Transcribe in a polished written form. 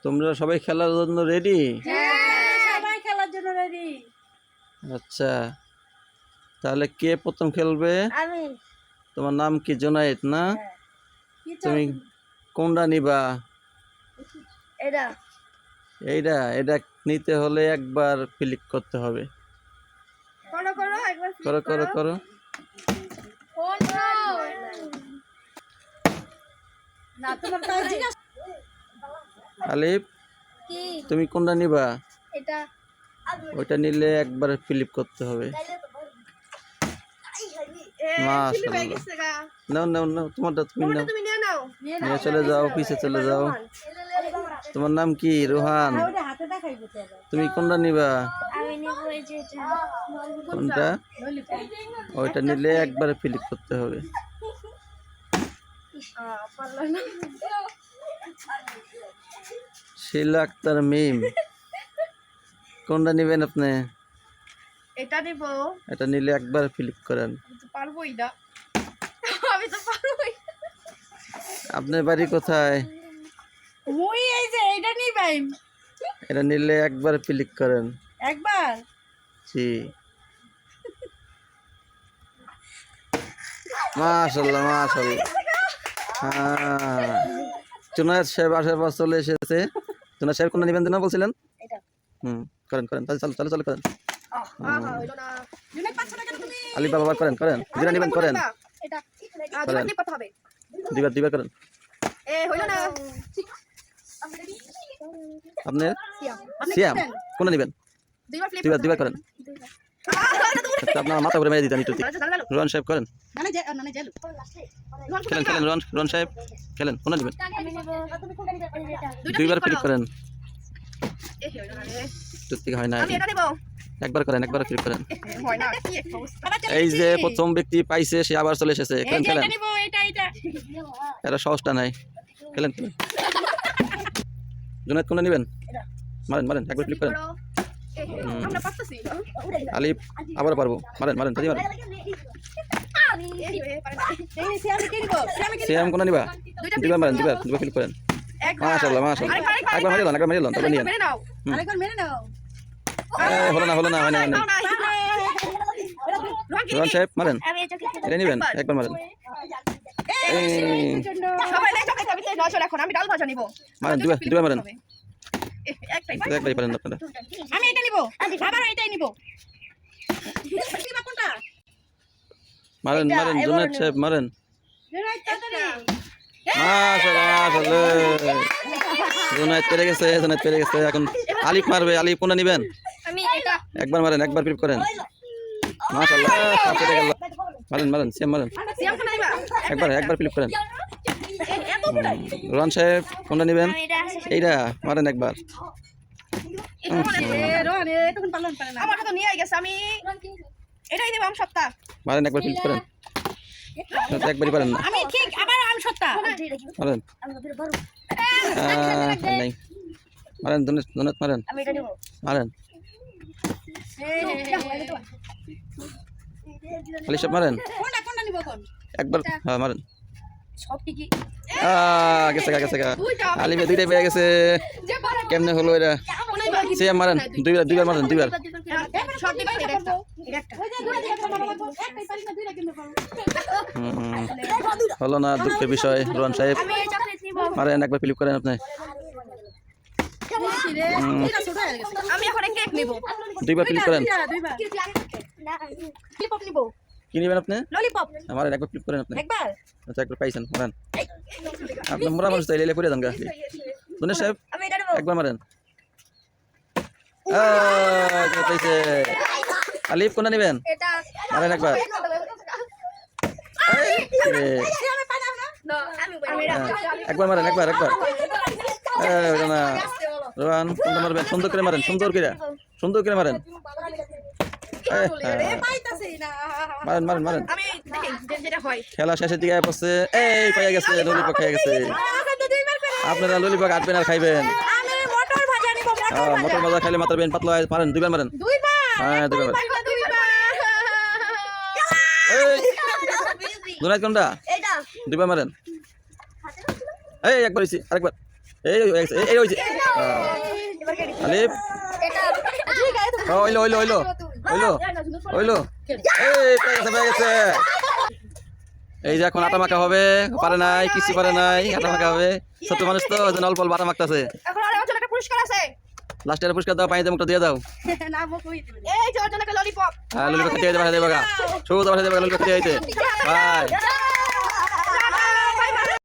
তোমরা সবাই খেলার জন্য রেডি? হ্যাঁ, সবাই খেলার জন্য রেডি। আচ্ছা, তাহলে কে প্রথম খেলবে? আমি। তোমার নাম কি? জোনায়েত না? তুমি কোনটা নিবা? এটা এইটা এইটা নিতে হলে একবার ক্লিক করতে হবে। করো করো একবার করো করো করো। না তোমার তাও জিজ্ঞাসা আলিফ, কি তুমি কোনটা নিবা? এটা ওইটা নিলে একবার ফ্লিপ করতে হবে। মাশাআল্লাহ, নাও নাও নাও, তোমারটা তুমি নাও। নিয়ে চলে যাও, পিছে চলে যাও। তোমার নাম কি? রোহান। ওটা হাতে দেখাইবো তো তুমি কোনটা নিবা? আমি নিব এই যে এটা কোনটা? ওইটা নিলে একবার ফ্লিপ করতে হবে। পারলো না শিলা আক্তার মিম, কোনটা নিবেন আপনি? এটা নিব। এটা নিলে একবার ফ্লিপ করেন। পারবোই না, আমি তো পারবোই। আপনার বাড়ি কোথায়? মুই এই যে এটা নিবাই এটা নিলে একবার ক্লিক করেন। একবার জি, মাশাআল্লাহ মাশাআল্লাহ। হ্যাঁ, জুনায়েদ সাহেব আসার পর চলে এসেছে। জুনায়েদ সাহেব কোনটা নিবেন না বলছিলেন? এটা করেন করেন, তাহলে চালু চালু চালু করেন। হইলো না জুনাইদ পাচ্ছ না কেন তুমি? আলী বাবা করেন করেন, যেটা নিবেন করেন। এটা করেন, ক্লিক করতে হবে। দিবার দিবার করেন। এ হইলো না আপনি সিয়াম কোনটা নিবেন? দুইবার ক্লিক দিবার দিবার করেন। আচ্ছা, আপনার মাথা ঘুরে মেরে দিতেন একটু। রোহন সাহেব করেন, মানে যে মানে জেল খেলেন খেলেন। রোহন সাহেব খেলেন, কোনটা নিবেন? আমি নেব। তুমি কোনটা নিবে? এটা দুইবার ক্লিক করেন। এ হইলো না রে। ঠিক হয় না, আমি এটা নেব। একবার করেন, একবার ক্লিক করেন। হয় না কি একটা অবস্থা। এই যে প্রথম ব্যক্তি পাইছে সে আবার চলে এসেছে। খেলেন খেলেন, এটা নেব, এটা এটা সহজটা নাই। খেলেন খেলেন। জুনায়েদ কোনটা নিবেন? মারেন মারেন, একবার ক্লিক করেন। আমরা পারতেছি না। আলিফ আবার পারবো, মারেন মারেন, তাড়াতাড়ি মারেন। এই সিয়াম কে নিব? সিয়াম কে সিয়াম কোনটা নিবা? দুইবার মারেন, দুইবার দুইবার ক্লিক করেন। মাশাআল্লাহ মাশাআল্লাহ, একবার মেরে লন, একবার মেরে লন, তারপর নিয়েন। মেরে নাও। আরেকবার মেরে নাও। হলো না হলো না, হয় না হয় না। রোহন সাহেব মারেন, আমি এটা এটা নিবেন, একবার মারেন। সবাই নাই চকলেট আমি নজর এখন আমি ডাল ভাজা নিব। মারেন, দুইবার দুইবার মারেন। একটাই একবারই পারেন আপনারা। আমি এটা নিব। আবার এটাই নিব। কোনটা? মারেন মারেন, জুনায়েদ সাহেব মারেন। জুনাইদ তাড়াতাড়ি। মাশাআল্লাহ মাশাআল্লাহ, জুনায়েদ পেরে গেছে, জুনায়েদ পেরে গেছে। এখন আলিফ মারবে। আলিফ কোনটা নিবেন? আমি এটা একবার মারেন, একবার ফ্লিপ করেন। মাশাআল্লাহ, পেরে গেল। মারেন মারেন, সিয়াম মারেন, সিয়াম কোনটা নিবা? একবার একবার ফ্লিপ করেন। এত বড়। রোহন সাহেব কোনটা নিবেন? আমি এটা এইটা মারেন একবার। রোহন এতক্ষণ পারলাম পারে না। আমার তো নিয়ে গেছে আমি এটাই দেব আম সত্তা। মারেন একবার ফ্লিপ করেন। একবারই পারেন না, আমি ঠিক আবার আম সত্তা। মারেন। নাই, মারেন জুনায়েদ মারেন, আমি এটা নিব। মারেন। আলী সাহেব মারেন, কোনটা কোনটা নিব কোন? একবার। হ্যাঁ মারেন। সব ঠিকই। গেছে গা গেছে গা। আলিফে দুইটাই পেয়ে গেছে। কেমনে হলো এটা? সিয়াম মারেন, দুইবার দুইবার মারেন, দুইবার। সব দিবা এটা একটা। এটা একটা। হলো না, দুঃখের বিষয়। রোহন সাহেব আমি এই চকলেট নিব। মারেন, একবার ফ্লিপ করেন আপনি। আমি এখন কেক নিব। দুইবার ফ্লিপ করেন। দুইবার। ললিপপ নিব। কি নেবেন আপনি? ললিপপ। মারেন, একবার ফ্লিপ করেন আপনি। একবার। আচ্ছা, একবার পাইছেন, মারেন। আপনি মোরা মানুষ তো এলে পড়ে যান গা। জুনায়েদ সাহেব আমি এটা নেব। একবার মারেন। পাইছে। আলিফ কোনটা নেবেন? এটা মারেন একবার। একবার মারেন, একবার একবার। না, রোহান কোনটা মারবেন? সুন্দর করে মারেন, সুন্দর করে, সুন্দর করে মারেন। মারেন মারেন মারেন। আমি দেখি যেটা হয়। খেলা শেষের দিকে পড়ছে। এই পেয়ে গেছে, ললিপপ খেয়ে গেছে। আপনারা ললিপপ আটবেন আর খাইবেন। আমি মটর ভাজা নিব। মটর ভাজা খাইলে মাথার বেন পাতলা হয়। মারেন, দুইবার মারেন। দুইবার। হ্যাঁ, দুইবার মারেন। দুইবার। জুনায়েদ কোনটা? এটা দুইবার মারেন। এই একবার হইছে, আরেকবার। এই হইছে, এই হইছে। আলিফ হইলো হইলো হইলো হইলো হইলো এই পেয়ে গেছে এই যে এখন আটা মাখা হবে পারে নাই কিছু পারে নাই আটা মাখা হবে ছোট মানুষ তো ওই জন্য অল্প অল্প আটা মাখতেছে এখন আর আমার জন্য একটা পুরস্কার আছে লাস্টের পুরস্কার দাও পানিতে মুখটা দিয়ে দাও এই যে ওর জন্য একটা ললিপপ হ্যাঁ ললিপপ খেতে যাইতে পারে দেবাগা শুধু পারে দেবাগা ললিপপ খেতে যাইতে বাই